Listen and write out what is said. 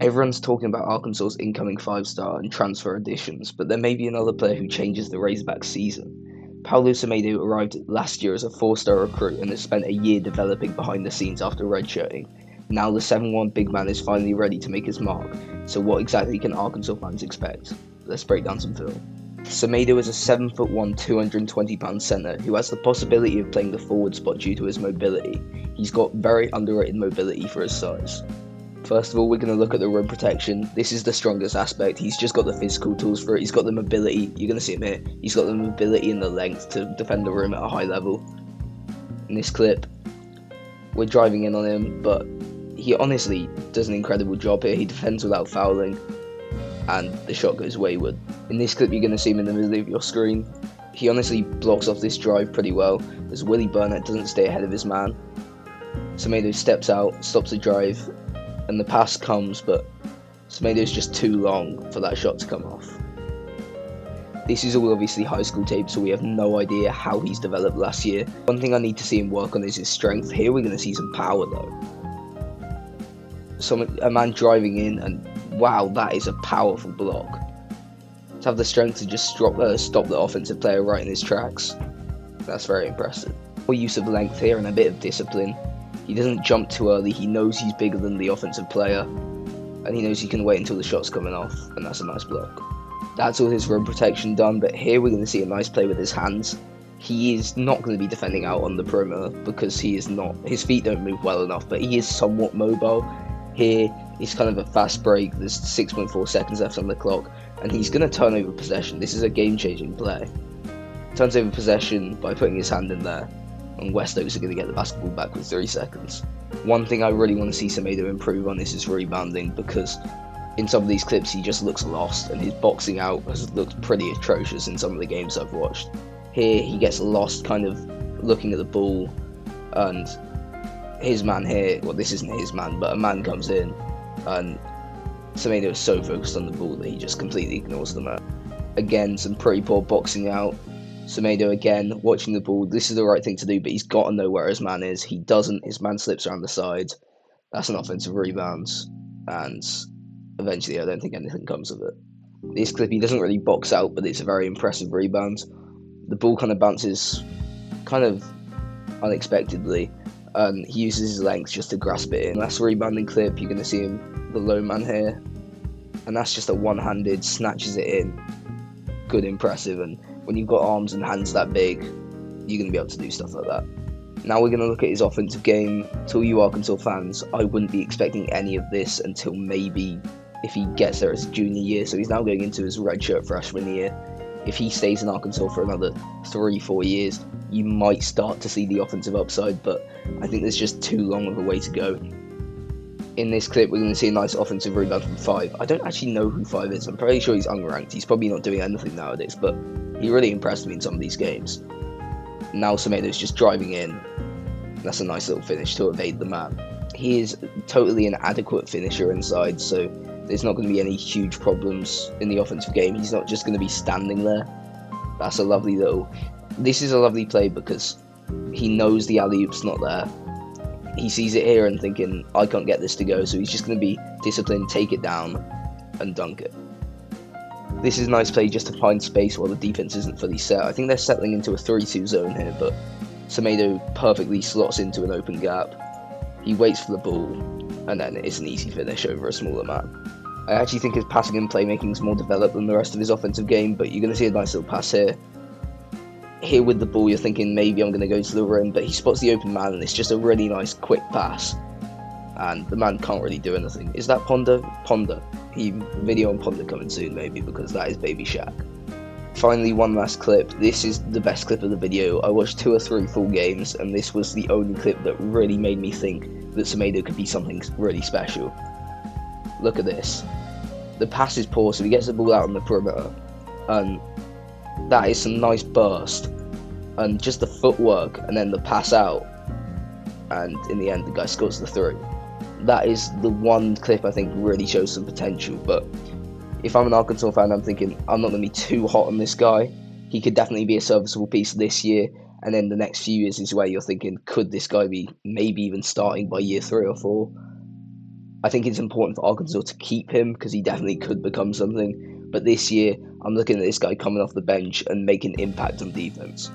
Everyone's talking about Arkansas's incoming five-star and transfer additions, but there may be another player who changes the Razorback season. Paulo Semedo arrived last year as a four-star recruit and has spent a year developing behind the scenes after redshirting. Now the 7'1" big man is finally ready to make his mark, so what exactly can Arkansas fans expect? Let's break down some film. Semedo is a 7'1", 220-pound centre who has the possibility of playing the forward spot due to his mobility. He's got very underrated mobility for his size. First of all, we're going to look at the rim protection. This is the strongest aspect. He's just got the physical tools for it. He's got the mobility. You're going to see him here. He's got the mobility and the length to defend the rim at a high level. In this clip, we're driving in on him, but he honestly does an incredible job here. He defends without fouling, and the shot goes wayward. In this clip, you're going to see him in the middle of your screen. He honestly blocks off this drive pretty well, as Willie Burnett doesn't stay ahead of his man. Semedo steps out, stops the drive, and the pass comes, but Semedo's just too long for that shot to come off. This is all obviously high school tape, so we have no idea how he's developed last year. One thing I need to see him work on is his strength. Here we're going to see some power though. A man driving in, and wow, that is a powerful block. To have the strength to just stop the offensive player right in his tracks, that's very impressive. More use of length here and a bit of discipline. He doesn't jump too early. He knows he's bigger than the offensive player, and he knows he can wait until the shot's coming off, and that's a nice block. That's all his rim protection done, but here we're going to see a nice play with his hands. He is not going to be defending out on the perimeter because his feet don't move well enough, but he is somewhat mobile. Here, it's kind of a fast break. There's 6.4 seconds left on the clock, and he's going to turn over possession. This is a game-changing play. Turns over possession by putting his hand in there, and West Oaks are going to get the basketball back with 3 seconds. One thing I really want to see Semedo improve on is his rebounding, because in some of these clips he just looks lost, and his boxing out has looked pretty atrocious in some of the games I've watched. Here, he gets lost kind of looking at the ball, and his man here, well, this isn't his man, but a man comes in, and Semedo is so focused on the ball that he just completely ignores the man. Again, some pretty poor boxing out. Semedo again, watching the ball. This is the right thing to do, but he's got to know where his man is. He doesn't. His man slips around the side. That's an offensive rebound, and eventually I don't think anything comes of it. This clip, he doesn't really box out, but it's a very impressive rebound. The ball kind of bounces kind of unexpectedly, and he uses his length just to grasp it in. Last rebounding clip, you're going to see him, the low man here, and that's just a one-handed, snatches it in. Good, impressive, and when you've got arms and hands that big, you're going to be able to do stuff like that. Now we're going to look at his offensive game. To all you Arkansas fans, I wouldn't be expecting any of this until maybe if he gets there as a junior year, so he's now going into his redshirt freshman year. If he stays in Arkansas for another 3-4 years, you might start to see the offensive upside, but I think there's just too long of a way to go. In this clip, we're going to see a nice offensive rebound from 5. I don't actually know who 5 is. I'm pretty sure he's unranked. He's probably not doing anything nowadays, but he really impressed me in some of these games. Now Semedo's just driving in. That's a nice little finish to evade the man. He is totally an adequate finisher inside, so there's not going to be any huge problems in the offensive game. He's not just going to be standing there. That's a lovely little... This is a lovely play because he knows the alley-oop's not there. He sees it here and thinking, I can't get this to go, so he's just going to be disciplined, take it down, and dunk it. This is a nice play just to find space while the defense isn't fully set. I think they're settling into a 3-2 zone here, but Semedo perfectly slots into an open gap. He waits for the ball, and then it's an easy finish over a smaller man. I actually think his passing and playmaking is more developed than the rest of his offensive game, but you're going to see a nice little pass here. Here with the ball, you're thinking maybe I'm going to go to the rim, but he spots the open man, and it's just a really nice quick pass. And the man can't really do anything. Is that Ponder? Ponder. Video on Ponder coming soon, maybe, because that is Baby Shaq. Finally, one last clip. This is the best clip of the video. I watched 2 or 3 full games, and this was the only clip that really made me think that Semedo could be something really special. Look at this. The pass is poor, so he gets the ball out on the perimeter, and that is some nice burst, and just the footwork, and then the pass out, and in the end, the guy scores the 3. That is the one clip I think really shows some potential, but if I'm an Arkansas fan, I'm thinking I'm not going to be too hot on this guy. He could definitely be a serviceable piece this year, and then the next few years is where you're thinking, could this guy be maybe even starting by year 3 or 4? I think it's important for Arkansas to keep him because he definitely could become something. But this year, I'm looking at this guy coming off the bench and making impact on defense.